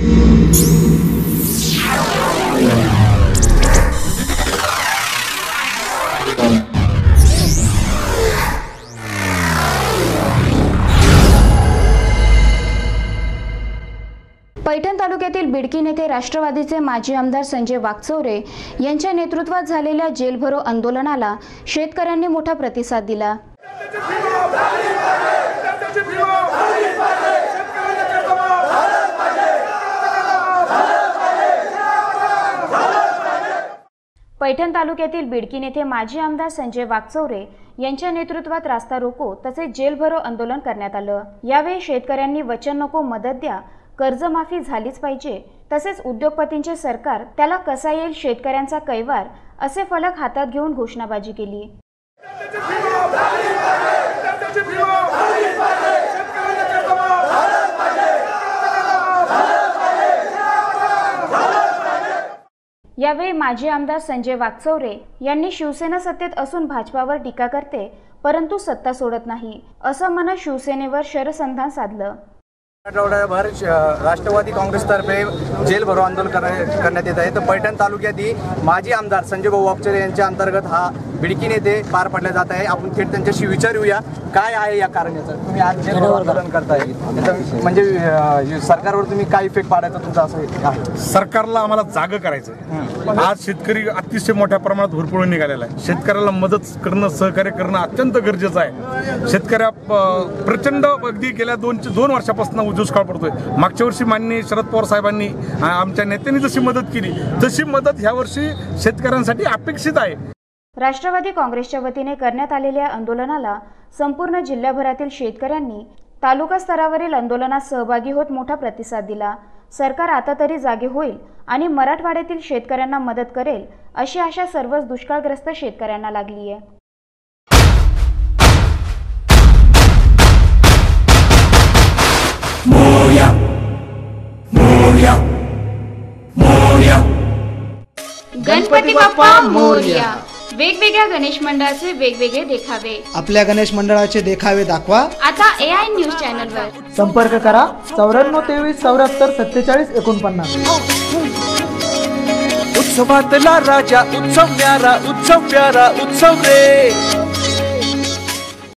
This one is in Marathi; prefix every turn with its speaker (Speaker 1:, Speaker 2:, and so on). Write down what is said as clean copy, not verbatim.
Speaker 1: पैठण तालुक्यातील बिडकीन येथे राष्ट्रवादीचे माजी आमदार संजय वाकचौरे यांच्या नेतृत्वात झालेल्या जेल भरो आंदोलनाला शेतकऱ्यांनी मोठा प्रतिसाद दिला। पैठण तालुक्यातील बिडकीन येथे माजी आमदार संजय वाकचौरे यांच्या नेतृत्वात रास्ता रोको तसेच जेल भरो आंदोलन करण्यात आलं। यावेळी शेतकऱ्यांनी वचन नको, मदत द्या, कर्जमाफी झालीच पाहिजे, तसेच उद्योगपतींचे सरकार त्याला कसा येईल, शेतकऱ्यांचा कैवार असे फलक हातात घेऊन घोषणाबाजी केली। यावेळी माजी आमदार संजय वाकचौरे यांनी शिवसेना सत्तेत असून भाजपावर टीका करते परंतु सत्ता सोडत नाही असं म्हणत शिवसेनेवर शरसंधान साधलं।
Speaker 2: आठवड्याभर राष्ट्रवादी काँग्रेसतर्फे जेल भरो आंदोलन करण्यात येत आहे। तर पैठण तालुक्यातील माजी आमदार संजय भाऊ वाकचौरे यांच्या अंतर्गत हा बिडकीन येथे पार पडला जात आहे। आपण थेट त्यांच्याशी विचारूया काय आहे या कारणाचं, तुम्ही आज जेल भरो आंदोलन करताय, म्हणजे सरकारवर तुम्ही काय इफेक्ट पाडायचा तुमचा असं आहे?
Speaker 3: सरकारला आम्हाला जाग करायचं। आज शेतकरी अतिशय मोठ्या प्रमाणात भरपूर निघालेला आहे। शेतकऱ्याला मदत करणं, सहकार्य करणं अत्यंत गरजेचं आहे। शेतकऱ्या प्रचंड अगदी गेल्या दोन वर्षापासून दुष्काळ पडतोय। मागच्या वर्षी माननीय शरद पवार साहेबांनी आमच्या नेत्यांनी जशी मदत केली तशी मदत ह्या वर्षी शेतकऱ्यांसाठी अपेक्षित आहे।
Speaker 1: राष्ट्रवादी काँग्रेसच्या वतीने करण्यात आलेल्या आंदोलनाला संपूर्ण जिल्ह्याभरातील शेतकऱ्यांनी तालुका स्तरावरील आंदोलनात सहभागी होत मोठा प्रतिसाद दिला। सरकार आता तरी जागे होईल आणि मराठवाड्यातील शेतकऱ्यांना मदत करेल अशी आशा सर्वच दुष्काळग्रस्त शेतकऱ्यांना लागली आहे।
Speaker 4: मोरया मोरया मोरया
Speaker 1: गणपती बाप्पा मोरया। वेगवेगळ्या गणेश मंडळाचे वेगवेगळे देखावे,
Speaker 5: आपल्या गणेश मंडळाचे देखावे दाखवा
Speaker 1: आता AI न्यूज चॅनलवर।
Speaker 5: संपर्क करा 94 23 74 47 49।
Speaker 4: उत्सवातला राजा उत्सव न्यारा उत्सव प्यारा उत्सव रे।